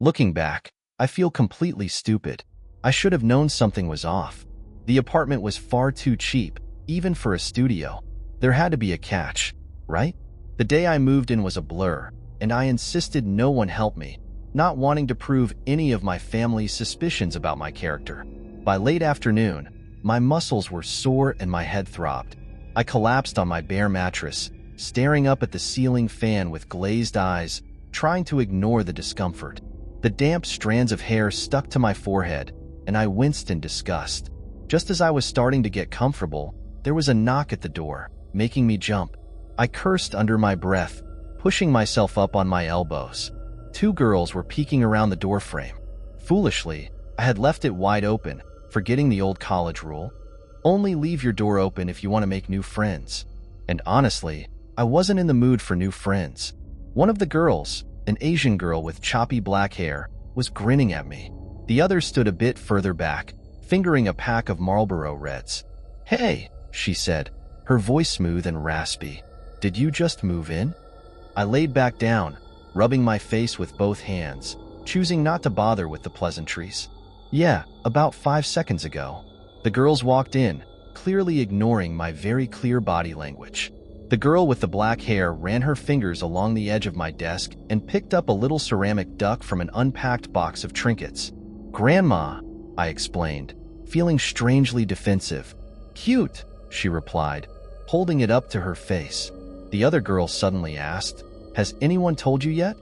Looking back, I feel completely stupid. I should have known something was off. The apartment was far too cheap, even for a studio. There had to be a catch, right? The day I moved in was a blur, and I insisted no one help me, not wanting to prove any of my family's suspicions about my character. By late afternoon, my muscles were sore and my head throbbed. I collapsed on my bare mattress, staring up at the ceiling fan with glazed eyes, trying to ignore the discomfort. The damp strands of hair stuck to my forehead, and I winced in disgust. Just as I was starting to get comfortable, there was a knock at the door, making me jump. I cursed under my breath, pushing myself up on my elbows. Two girls were peeking around the doorframe. Foolishly, I had left it wide open, forgetting the old college rule. Only leave your door open if you want to make new friends. And honestly, I wasn't in the mood for new friends. One of the girls, an Asian girl with choppy black hair, was grinning at me. The other stood a bit further back, fingering a pack of Marlboro Reds. "Hey," she said, her voice smooth and raspy. "Did you just move in?" I laid back down, rubbing my face with both hands, choosing not to bother with the pleasantries. "Yeah, about 5 seconds ago." The girls walked in, clearly ignoring my very clear body language. The girl with the black hair ran her fingers along the edge of my desk and picked up a little ceramic duck from an unpacked box of trinkets. "Grandma," I explained, feeling strangely defensive. "Cute," she replied, holding it up to her face. The other girl suddenly asked, "Has anyone told you yet?"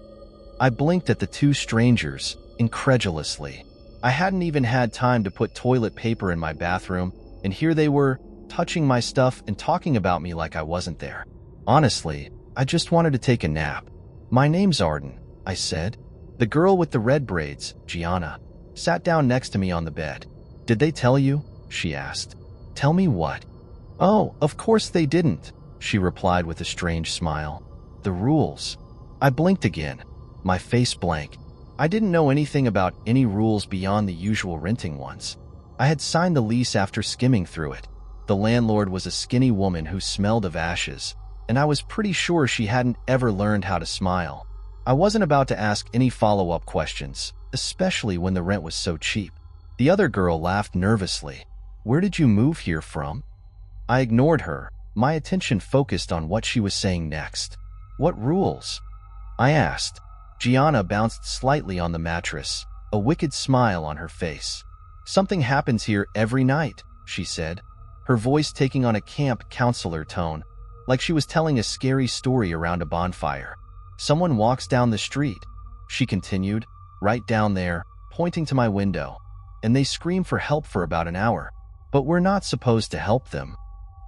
I blinked at the two strangers, incredulously. I hadn't even had time to put toilet paper in my bathroom, and here they were, touching my stuff and talking about me like I wasn't there. Honestly, I just wanted to take a nap. "My name's Arden," I said. The girl with the red braids, Gianna, sat down next to me on the bed. "Did they tell you?" she asked. "Tell me what?" "Oh, of course they didn't," she replied with a strange smile. "The rules." I blinked again, my face blank. I didn't know anything about any rules beyond the usual renting ones. I had signed the lease after skimming through it. The landlord was a skinny woman who smelled of ashes, and I was pretty sure she hadn't ever learned how to smile. I wasn't about to ask any follow-up questions, especially when the rent was so cheap. The other girl laughed nervously. "Where did you move here from?" I ignored her, my attention focused on what she was saying next. "What rules?" I asked. Gianna bounced slightly on the mattress, a wicked smile on her face. "Something happens here every night," she said, her voice taking on a camp counselor tone, like she was telling a scary story around a bonfire. "Someone walks down the street," she continued, "right down there, pointing to my window, and they scream for help for about an hour. But we're not supposed to help them."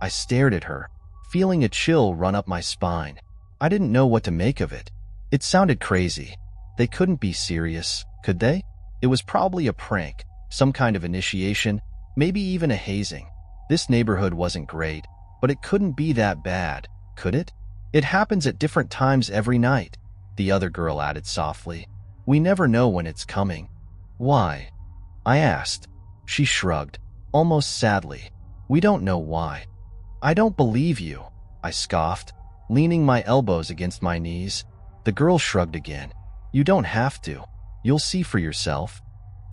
I stared at her, feeling a chill run up my spine. I didn't know what to make of it. It sounded crazy. They couldn't be serious, could they? It was probably a prank, some kind of initiation, maybe even a hazing. This neighborhood wasn't great, but it couldn't be that bad, could it? "It happens at different times every night," the other girl added softly. "We never know when it's coming." "Why?" I asked. She shrugged, almost sadly. "We don't know why." "I don't believe you," I scoffed, leaning my elbows against my knees. The girl shrugged again. "You don't have to. You'll see for yourself."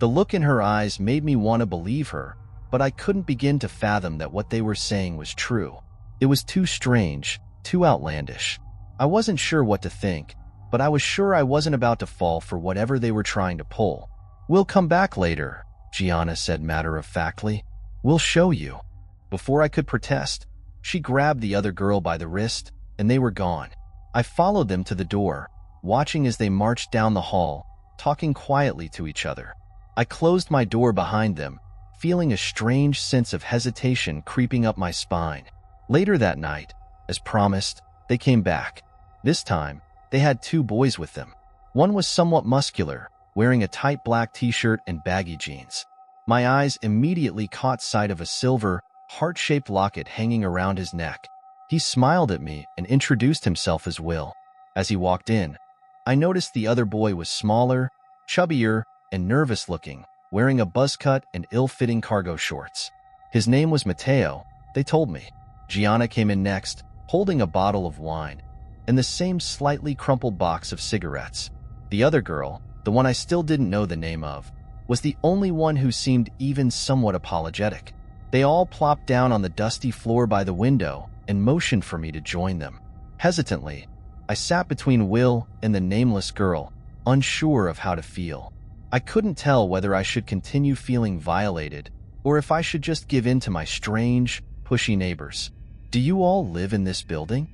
The look in her eyes made me want to believe her, but I couldn't begin to fathom that what they were saying was true. It was too strange, too outlandish. I wasn't sure what to think, but I was sure I wasn't about to fall for whatever they were trying to pull. "We'll come back later," Gianna said matter-of-factly. "We'll show you." Before I could protest, she grabbed the other girl by the wrist, and they were gone. I followed them to the door, watching as they marched down the hall, talking quietly to each other. I closed my door behind them, feeling a strange sense of hesitation creeping up my spine. Later that night, as promised, they came back. This time, they had two boys with them. One was somewhat muscular, wearing a tight black t-shirt and baggy jeans. My eyes immediately caught sight of a silver, heart-shaped locket hanging around his neck. He smiled at me and introduced himself as Will. As he walked in, I noticed the other boy was smaller, chubbier, and nervous-looking, wearing a buzz cut and ill-fitting cargo shorts. His name was Mateo, they told me. Gianna came in next, holding a bottle of wine, and the same slightly crumpled box of cigarettes. The other girl, the one I still didn't know the name of, was the only one who seemed even somewhat apologetic. They all plopped down on the dusty floor by the window and motioned for me to join them. Hesitantly, I sat between Will and the nameless girl, unsure of how to feel. I couldn't tell whether I should continue feeling violated or if I should just give in to my strange, pushy neighbors. "Do you all live in this building?"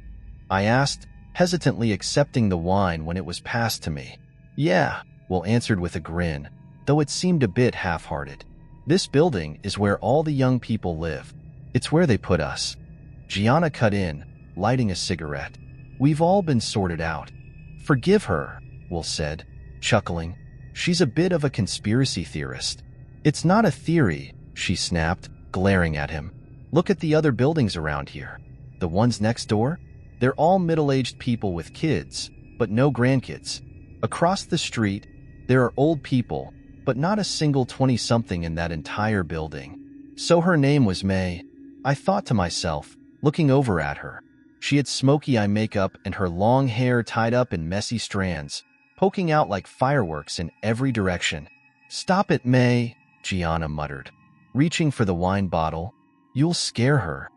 I asked, hesitantly accepting the wine when it was passed to me. "Yeah," Will answered with a grin, though it seemed a bit half-hearted. "This building is where all the young people live. It's where they put us." Gianna cut in, lighting a cigarette. "We've all been sorted out." "Forgive her," Will said, chuckling. "She's a bit of a conspiracy theorist." "It's not a theory," she snapped, glaring at him. "Look at the other buildings around here. The ones next door? They're all middle-aged people with kids, but no grandkids. Across the street, there are old people, but not a single 20-something in that entire building." So her name was May, I thought to myself, looking over at her. She had smoky eye makeup and her long hair tied up in messy strands, poking out like fireworks in every direction. "Stop it, May," Gianna muttered, reaching for the wine bottle. "You'll scare her."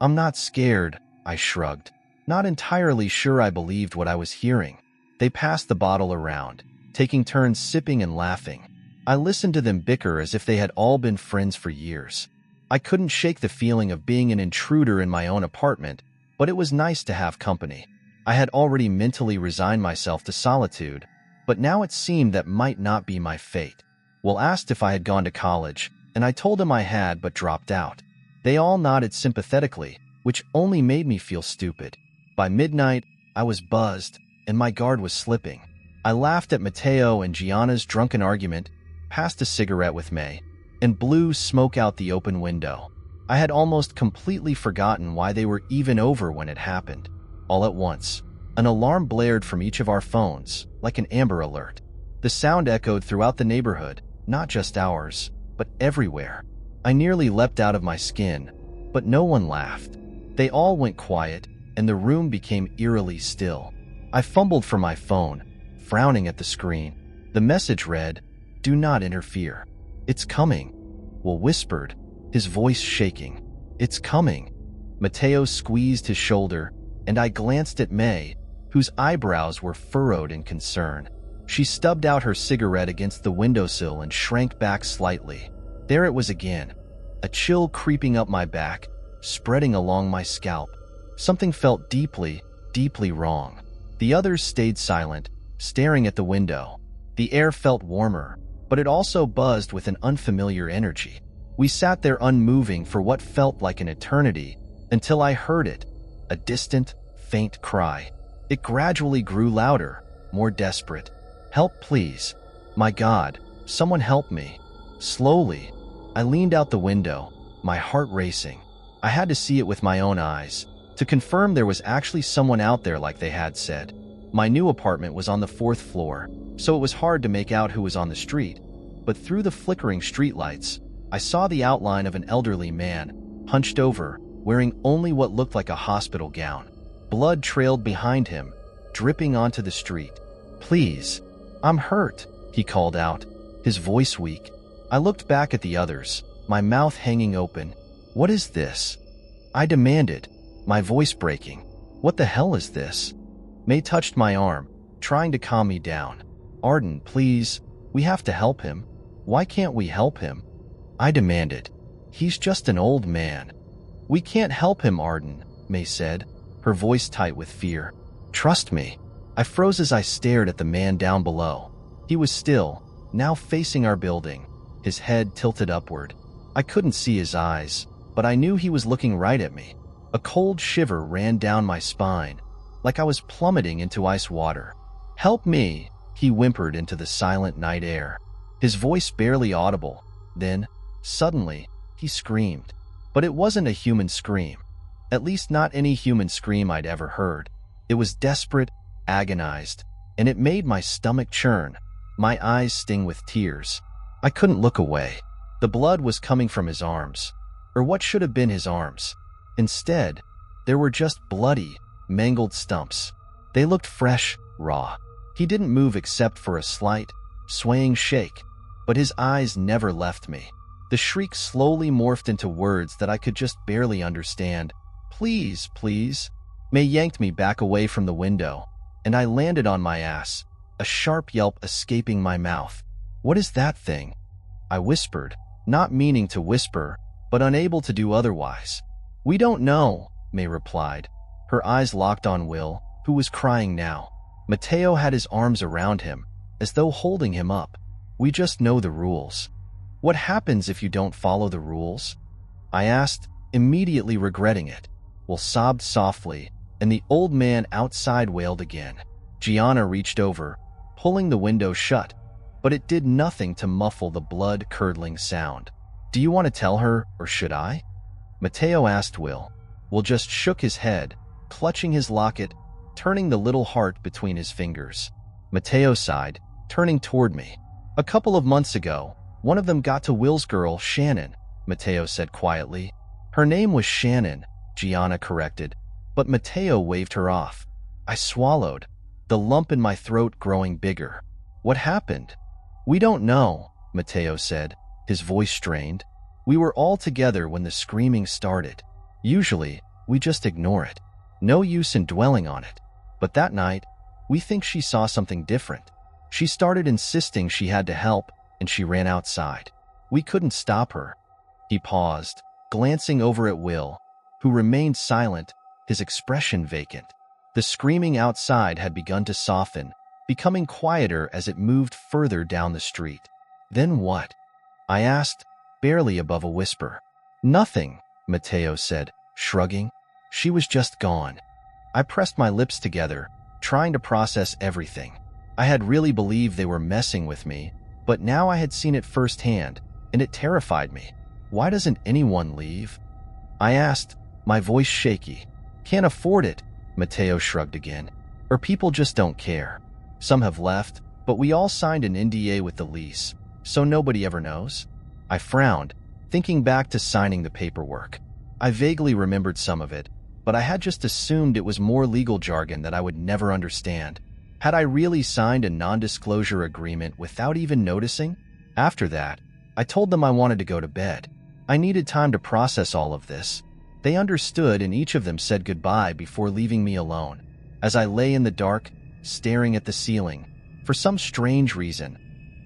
"I'm not scared," I shrugged, not entirely sure I believed what I was hearing. They passed the bottle around, taking turns sipping and laughing. I listened to them bicker as if they had all been friends for years. I couldn't shake the feeling of being an intruder in my own apartment, but it was nice to have company. I had already mentally resigned myself to solitude, but now it seemed that might not be my fate. Will asked if I had gone to college, and I told him I had but dropped out. They all nodded sympathetically, which only made me feel stupid. By midnight, I was buzzed, and my guard was slipping. I laughed at Mateo and Gianna's drunken argument, passed a cigarette with May, and blew smoke out the open window. I had almost completely forgotten why they were even over when it happened. All at once, an alarm blared from each of our phones, like an Amber Alert. The sound echoed throughout the neighborhood, not just ours, but everywhere. I nearly leapt out of my skin, but no one laughed. They all went quiet, and the room became eerily still. I fumbled for my phone, frowning at the screen. The message read, "Do not interfere." "It's coming," Will whispered, his voice shaking. "It's coming." Mateo squeezed his shoulder, and I glanced at May, whose eyebrows were furrowed in concern. She stubbed out her cigarette against the windowsill and shrank back slightly. There it was again, a chill creeping up my back, spreading along my scalp. Something felt deeply, deeply wrong. The others stayed silent, staring at the window. The air felt warmer, but it also buzzed with an unfamiliar energy. We sat there unmoving for what felt like an eternity, until I heard it, a distant, faint cry. It gradually grew louder, more desperate. "Help, please. My God, someone help me." Slowly, I leaned out the window, my heart racing. I had to see it with my own eyes, to confirm there was actually someone out there like they had said. My new apartment was on the 4th floor, so it was hard to make out who was on the street, but through the flickering streetlights, I saw the outline of an elderly man, hunched over, wearing only what looked like a hospital gown. Blood trailed behind him, dripping onto the street. "Please, I'm hurt," he called out, his voice weak. I looked back at the others, my mouth hanging open. "What is this?" I demanded, my voice breaking. "What the hell is this?" May touched my arm, trying to calm me down. "Arden, please, we have to help him." "Why can't we help him?" I demanded. "He's just an old man." "We can't help him, Arden," May said, her voice tight with fear. "Trust me." I froze as I stared at the man down below. He was still, now facing our building, his head tilted upward. I couldn't see his eyes, but I knew he was looking right at me. A cold shiver ran down my spine, like I was plummeting into ice water. "Help me," he whimpered into the silent night air, his voice barely audible. Then, suddenly, he screamed. But it wasn't a human scream. At least not any human scream I'd ever heard. It was desperate, agonized, and it made my stomach churn, my eyes sting with tears. I couldn't look away. The blood was coming from his arms, or what should have been his arms. Instead, there were just bloody, mangled stumps. They looked fresh, raw. He didn't move except for a slight, swaying shake, but his eyes never left me. The shriek slowly morphed into words that I could just barely understand. Please, please. May yanked me back away from the window, and I landed on my ass, a sharp yelp escaping my mouth. What is that thing? I whispered, not meaning to whisper, but unable to do otherwise. We don't know, May replied. Her eyes locked on Will, who was crying now. Mateo had his arms around him, as though holding him up. We just know the rules. What happens if you don't follow the rules? I asked, immediately regretting it. Will sobbed softly, and the old man outside wailed again. Gianna reached over, pulling the window shut, but it did nothing to muffle the blood-curdling sound. Do you want to tell her, or should I? Mateo asked Will. Will just shook his head, clutching his locket, turning the little heart between his fingers. Mateo sighed, turning toward me. A couple of months ago, one of them got to Will's girl, Shannon, Mateo said quietly. Her name was Shannon, Gianna corrected, but Mateo waved her off. I swallowed, the lump in my throat growing bigger. What happened? We don't know, Mateo said, his voice strained. We were all together when the screaming started. Usually, we just ignore it. No use in dwelling on it. But that night, we think she saw something different. She started insisting she had to help, and she ran outside. We couldn't stop her. He paused, glancing over at Will, who remained silent, his expression vacant. The screaming outside had begun to soften, becoming quieter as it moved further down the street. Then what? I asked, barely above a whisper. Nothing, Mateo said, shrugging. She was just gone. I pressed my lips together, trying to process everything. I had really believed they were messing with me, but now I had seen it firsthand, and it terrified me. Why doesn't anyone leave? I asked, my voice shaky. Can't afford it, Mateo shrugged again. Or people just don't care. Some have left, but we all signed an NDA with the lease, so nobody ever knows. I frowned, thinking back to signing the paperwork. I vaguely remembered some of it, but I had just assumed it was more legal jargon that I would never understand. Had I really signed a non-disclosure agreement without even noticing? After that, I told them I wanted to go to bed. I needed time to process all of this. They understood, and each of them said goodbye before leaving me alone. As I lay in the dark, staring at the ceiling, for some strange reason,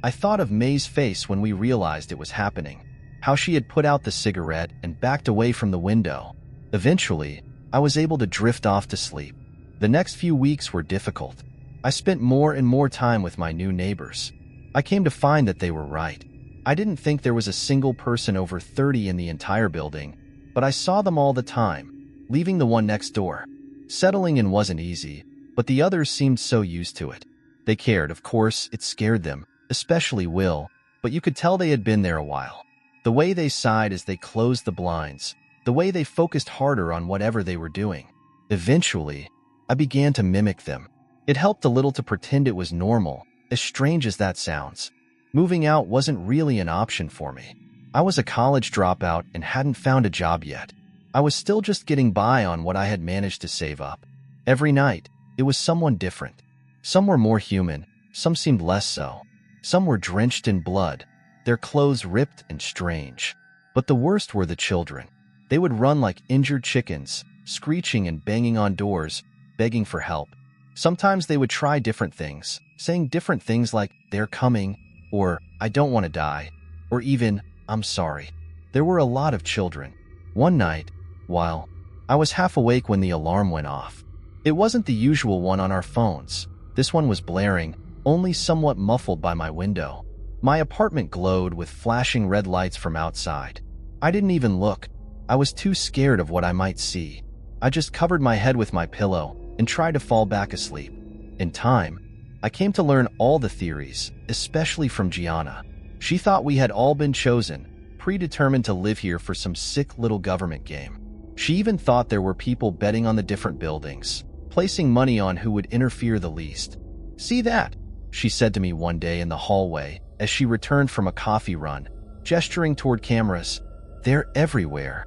I thought of May's face when we realized it was happening, how she had put out the cigarette and backed away from the window. Eventually, I was able to drift off to sleep. The next few weeks were difficult. I spent more and more time with my new neighbors. I came to find that they were right. I didn't think there was a single person over 30 in the entire building, but I saw them all the time, leaving the one next door. Settling in wasn't easy, but the others seemed so used to it. They cared, of course, it scared them, especially Will, but you could tell they had been there a while. The way they sighed as they closed the blinds, the way they focused harder on whatever they were doing. Eventually, I began to mimic them. It helped a little to pretend it was normal, as strange as that sounds. Moving out wasn't really an option for me. I was a college dropout and hadn't found a job yet. I was still just getting by on what I had managed to save up. Every night, it was someone different. Some were more human, some seemed less so. Some were drenched in blood, their clothes ripped and strange. But the worst were the children. They would run like injured chickens, screeching and banging on doors, begging for help. Sometimes they would try different things, saying different things like, "They're coming," or "I don't want to die," or even, "I'm sorry." There were a lot of children. One night, while I was half awake when the alarm went off. It wasn't the usual one on our phones. This one was blaring, only somewhat muffled by my window. My apartment glowed with flashing red lights from outside. I didn't even look. I was too scared of what I might see. I just covered my head with my pillow and tried to fall back asleep. In time, I came to learn all the theories, especially from Gianna. She thought we had all been chosen, predetermined to live here for some sick little government game. She even thought there were people betting on the different buildings, placing money on who would interfere the least. "See that?" she said to me one day in the hallway as she returned from a coffee run, gesturing toward cameras. "They're everywhere."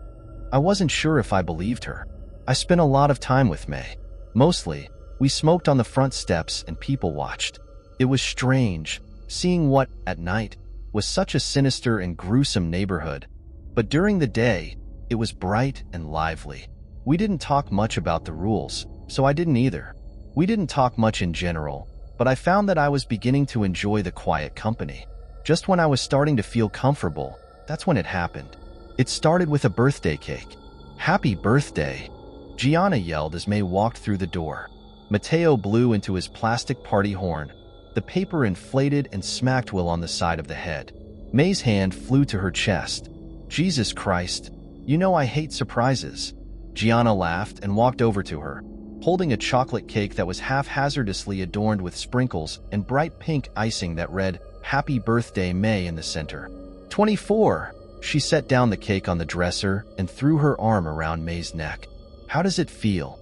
I wasn't sure if I believed her. I spent a lot of time with May. Mostly, we smoked on the front steps and people watched. It was strange, seeing what, at night, was such a sinister and gruesome neighborhood. But during the day, it was bright and lively. We didn't talk much about the rules, so I didn't either. We didn't talk much in general, but I found that I was beginning to enjoy the quiet company. Just when I was starting to feel comfortable, that's when it happened. It started with a birthday cake. "Happy birthday!" Gianna yelled as May walked through the door. Matteo blew into his plastic party horn. The paper inflated and smacked Will on the side of the head. May's hand flew to her chest. "Jesus Christ, you know I hate surprises." Gianna laughed and walked over to her, holding a chocolate cake that was haphazardly adorned with sprinkles and bright pink icing that read, "Happy Birthday, May" in the center. 24. She set down the cake on the dresser and threw her arm around May's neck. "How does it feel?"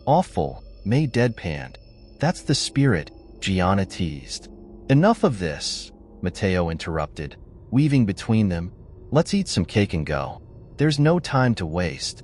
"Awful," May deadpanned. "That's the spirit," Gianna teased. "Enough of this," Matteo interrupted, weaving between them. "Let's eat some cake and go. There's no time to waste."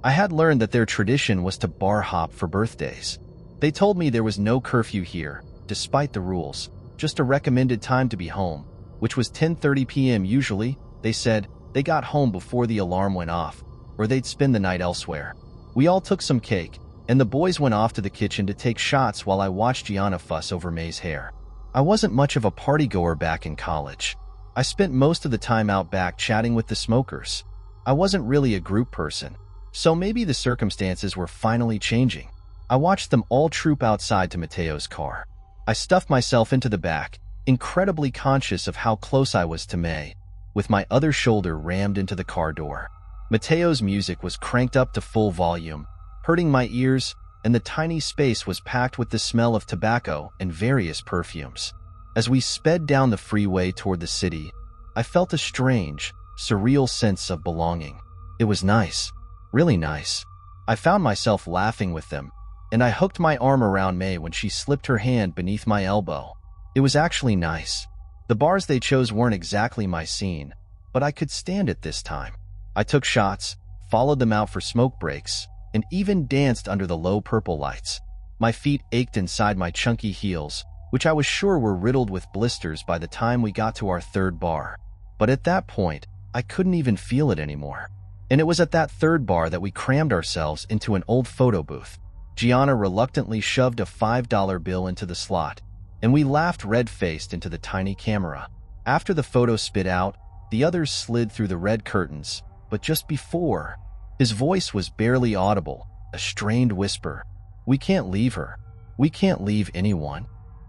I had learned that their tradition was to bar hop for birthdays. They told me there was no curfew here, despite the rules, just a recommended time to be home, which was 10:30 p.m. usually. They said they got home before the alarm went off, or they'd spend the night elsewhere. We all took some cake, and the boys went off to the kitchen to take shots while I watched Gianna fuss over May's hair. I wasn't much of a partygoer back in college. I spent most of the time out back chatting with the smokers. I wasn't really a group person, so maybe the circumstances were finally changing. I watched them all troop outside to Matteo's car. I stuffed myself into the back, incredibly conscious of how close I was to May, with my other shoulder rammed into the car door. Matteo's music was cranked up to full volume, hurting my ears, and the tiny space was packed with the smell of tobacco and various perfumes. As we sped down the freeway toward the city, I felt a strange, surreal sense of belonging. It was nice, really nice. I found myself laughing with them, and I hooked my arm around May when she slipped her hand beneath my elbow. It was actually nice. The bars they chose weren't exactly my scene, but I could stand it this time. I took shots, followed them out for smoke breaks, and even danced under the low purple lights. My feet ached inside my chunky heels, which I was sure were riddled with blisters by the time we got to our third bar. But at that point, I couldn't even feel it anymore. And it was at that third bar that we crammed ourselves into an old photo booth. Gianna reluctantly shoved a $5 bill into the slot, and we laughed red-faced into the tiny camera. After the photo spit out, the others slid through the red curtains, but just before, his voice was barely audible, a strained whisper. "We can't leave her. We can't leave anyone."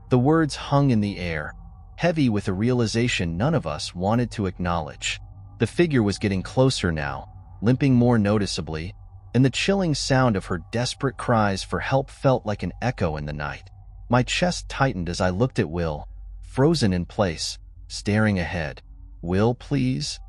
The words hung in the air, heavy with a realization none of us wanted to acknowledge. The figure was getting closer now, limping more noticeably, and the chilling sound of her desperate cries for help felt like an echo in the night. My chest tightened as I looked at Will, frozen in place, staring ahead. "Will, please?"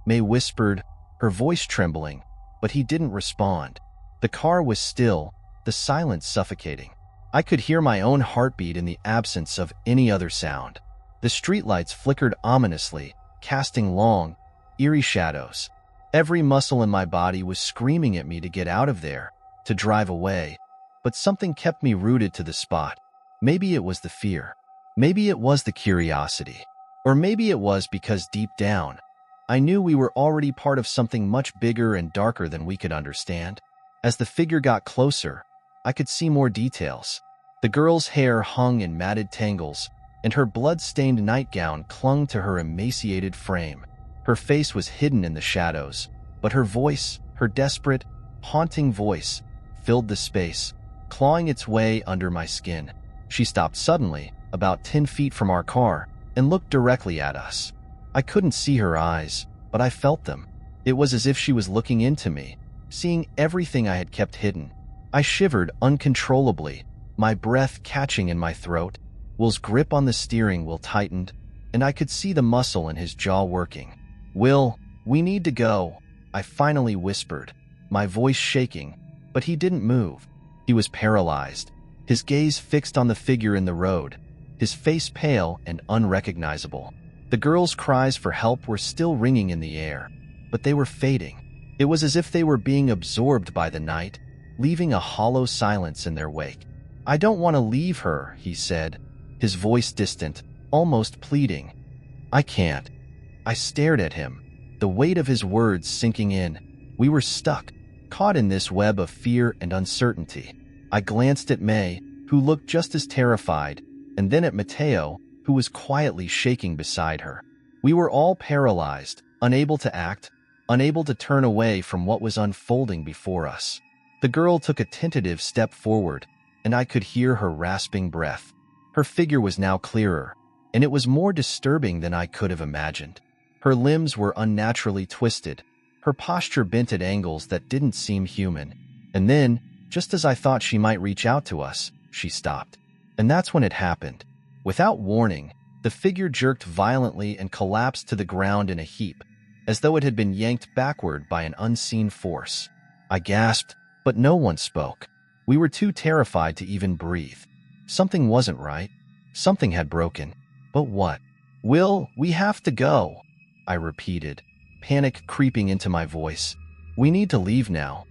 May whispered, her voice trembling, but he didn't respond. The car was still, the silence suffocating. I could hear my own heartbeat in the absence of any other sound. The streetlights flickered ominously, casting long, eerie shadows. Every muscle in my body was screaming at me to get out of there, to drive away, but something kept me rooted to the spot. Maybe it was the fear. Maybe it was the curiosity. Or maybe it was because deep down, I knew we were already part of something much bigger and darker than we could understand. As the figure got closer, I could see more details. The girl's hair hung in matted tangles, and her blood-stained nightgown clung to her emaciated frame. Her face was hidden in the shadows, but her voice, her desperate, haunting voice, filled the space, clawing its way under my skin. She stopped suddenly, about 10 feet from our car, and looked directly at us. I couldn't see her eyes, but I felt them. It was as if she was looking into me, seeing everything I had kept hidden. I shivered uncontrollably, my breath catching in my throat. Will's grip on the steering wheel tightened, and I could see the muscle in his jaw working. "Will, we need to go," I finally whispered, my voice shaking, but he didn't move. He was paralyzed, his gaze fixed on the figure in the road, his face pale and unrecognizable. The girls' cries for help were still ringing in the air, but they were fading. It was as if they were being absorbed by the night, leaving a hollow silence in their wake. "I don't want to leave her," he said, his voice distant, almost pleading. I can't. I stared at him, the weight of his words sinking in. We were stuck, caught in this web of fear and uncertainty. I glanced at May, who looked just as terrified, and then at Mateo, who was quietly shaking beside her. We were all paralyzed, unable to act, unable to turn away from what was unfolding before us. The girl took a tentative step forward, and I could hear her rasping breath. Her figure was now clearer, and it was more disturbing than I could have imagined. Her limbs were unnaturally twisted, her posture bent at angles that didn't seem human. And then, just as I thought she might reach out to us, she stopped. And that's when it happened. Without warning, the figure jerked violently and collapsed to the ground in a heap, as though it had been yanked backward by an unseen force. I gasped, but no one spoke. We were too terrified to even breathe. Something wasn't right. Something had broken. But what? Will, we have to go, I repeated, panic creeping into my voice. We need to leave now.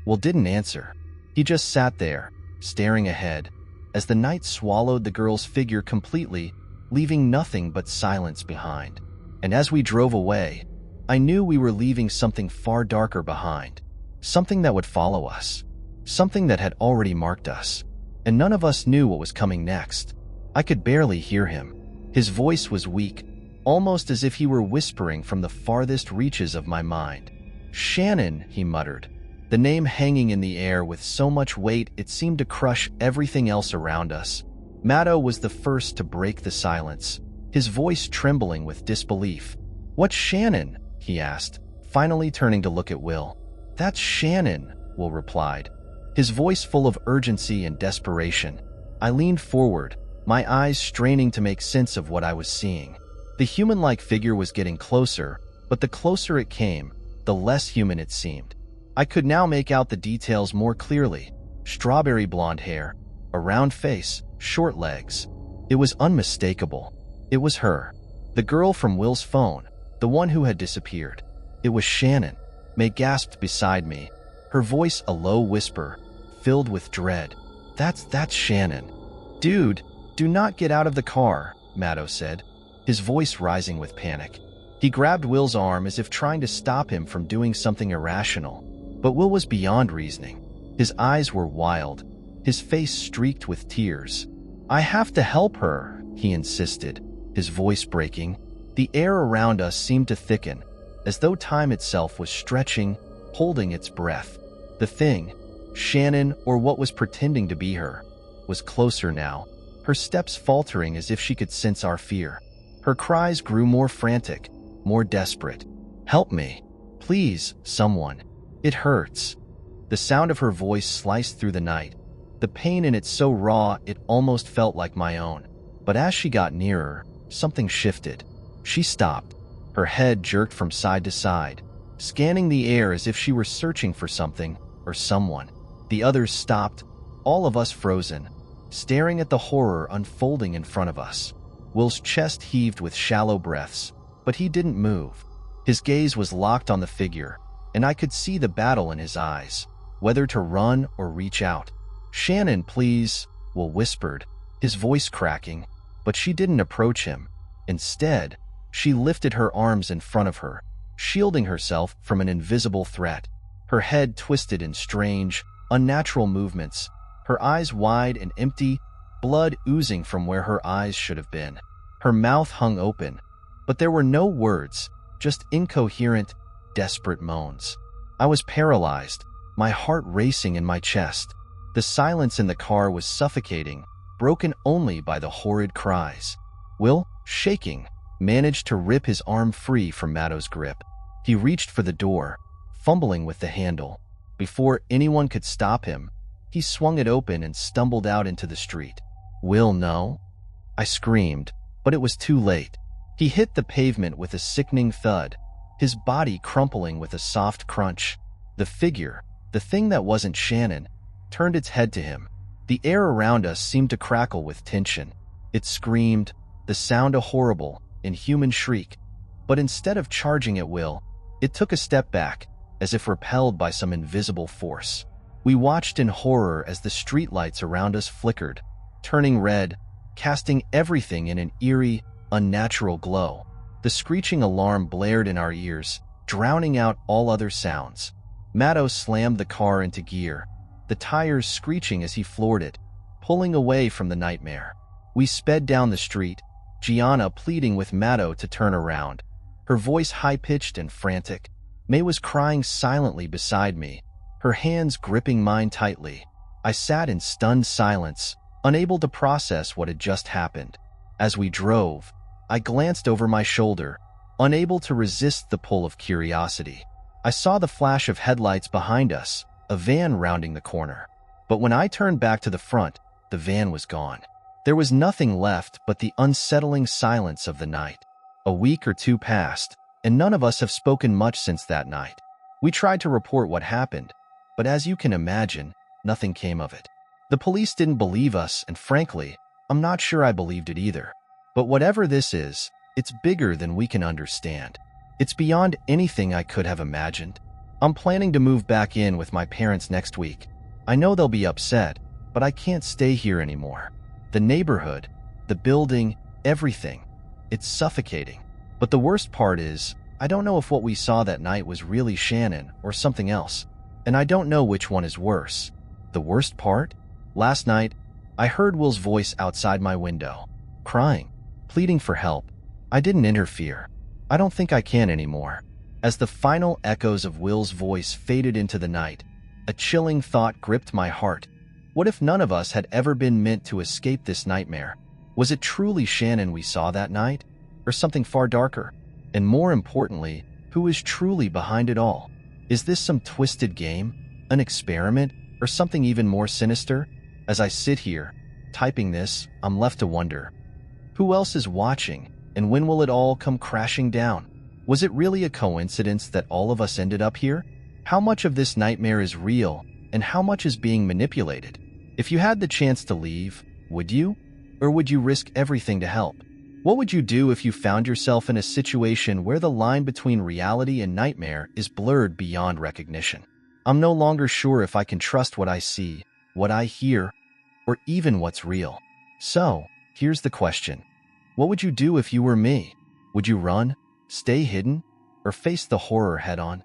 Will didn't answer. He just sat there, staring ahead, as the night swallowed the girl's figure completely, leaving nothing but silence behind. And as we drove away, I knew we were leaving something far darker behind, something that would follow us, something that had already marked us, and none of us knew what was coming next. I could barely hear him. His voice was weak, almost as if he were whispering from the farthest reaches of my mind. Shannon, he muttered, the name hanging in the air with so much weight it seemed to crush everything else around us. Matto was the first to break the silence, his voice trembling with disbelief. What's Shannon? He asked, finally turning to look at Will. That's Shannon, Will replied, his voice full of urgency and desperation. I leaned forward, my eyes straining to make sense of what I was seeing. The human-like figure was getting closer, but the closer it came, the less human it seemed. I could now make out the details more clearly. Strawberry blonde hair, a round face, short legs. It was unmistakable. It was her. The girl from Will's phone, the one who had disappeared. It was Shannon. May gasped beside me, her voice a low whisper, filled with dread. That's Shannon. Dude, do not get out of the car, Matto said, his voice rising with panic. He grabbed Will's arm as if trying to stop him from doing something irrational. But Will was beyond reasoning. His eyes were wild, his face streaked with tears. I have to help her, he insisted, his voice breaking. The air around us seemed to thicken, as though time itself was stretching, holding its breath. The thing, Shannon, or what was pretending to be her, was closer now, her steps faltering as if she could sense our fear. Her cries grew more frantic, more desperate. Help me. Please, someone. It hurts. The sound of her voice sliced through the night, the pain in it so raw it almost felt like my own. But as she got nearer, something shifted. She stopped, her head jerked from side to side, scanning the air as if she were searching for something or someone. The others stopped, all of us frozen, staring at the horror unfolding in front of us. Will's chest heaved with shallow breaths, but he didn't move. His gaze was locked on the figure, and I could see the battle in his eyes, whether to run or reach out. Shannon, please, Will whispered, his voice cracking, but she didn't approach him. Instead, she lifted her arms in front of her, shielding herself from an invisible threat. Her head twisted in strange, unnatural movements, her eyes wide and empty, blood oozing from where her eyes should have been. Her mouth hung open, but there were no words, just incoherent, desperate moans. I was paralyzed, my heart racing in my chest. The silence in the car was suffocating, broken only by the horrid cries. Will, shaking, managed to rip his arm free from Matto's grip. He reached for the door, fumbling with the handle. Before anyone could stop him, he swung it open and stumbled out into the street. Will, no? I screamed, but it was too late. He hit the pavement with a sickening thud, his body crumpling with a soft crunch. The figure, the thing that wasn't Shannon, turned its head to him. The air around us seemed to crackle with tension. It screamed, the sound a horrible, inhuman shriek. But instead of charging at Will, it took a step back, as if repelled by some invisible force. We watched in horror as the streetlights around us flickered, turning red, casting everything in an eerie, unnatural glow. The screeching alarm blared in our ears, drowning out all other sounds. Matto slammed the car into gear, the tires screeching as he floored it, pulling away from the nightmare. We sped down the street, Gianna pleading with Matto to turn around, her voice high-pitched and frantic. May was crying silently beside me, her hands gripping mine tightly. I sat in stunned silence, unable to process what had just happened. As we drove, I glanced over my shoulder, unable to resist the pull of curiosity. I saw the flash of headlights behind us, a van rounding the corner. But when I turned back to the front, the van was gone. There was nothing left but the unsettling silence of the night. A week or two passed, and none of us have spoken much since that night. We tried to report what happened, but as you can imagine, nothing came of it. The police didn't believe us, and frankly, I'm not sure I believed it either. But whatever this is, it's bigger than we can understand. It's beyond anything I could have imagined. I'm planning to move back in with my parents next week. I know they'll be upset, but I can't stay here anymore. The neighborhood, the building, everything. It's suffocating. But the worst part is, I don't know if what we saw that night was really Shannon or something else. And I don't know which one is worse. The worst part? Last night, I heard Will's voice outside my window, crying, pleading for help. I didn't interfere. I don't think I can anymore. As the final echoes of Will's voice faded into the night, a chilling thought gripped my heart. What if none of us had ever been meant to escape this nightmare? Was it truly Shannon we saw that night? Or something far darker? And more importantly, who is truly behind it all? Is this some twisted game, an experiment, or something even more sinister? As I sit here, typing this, I'm left to wonder. Who else is watching, and when will it all come crashing down? Was it really a coincidence that all of us ended up here? How much of this nightmare is real, and how much is being manipulated? If you had the chance to leave, would you? Or would you risk everything to help? What would you do if you found yourself in a situation where the line between reality and nightmare is blurred beyond recognition? I'm no longer sure if I can trust what I see, what I hear, or even what's real. So, here's the question. What would you do if you were me? Would you run, stay hidden, or face the horror head-on?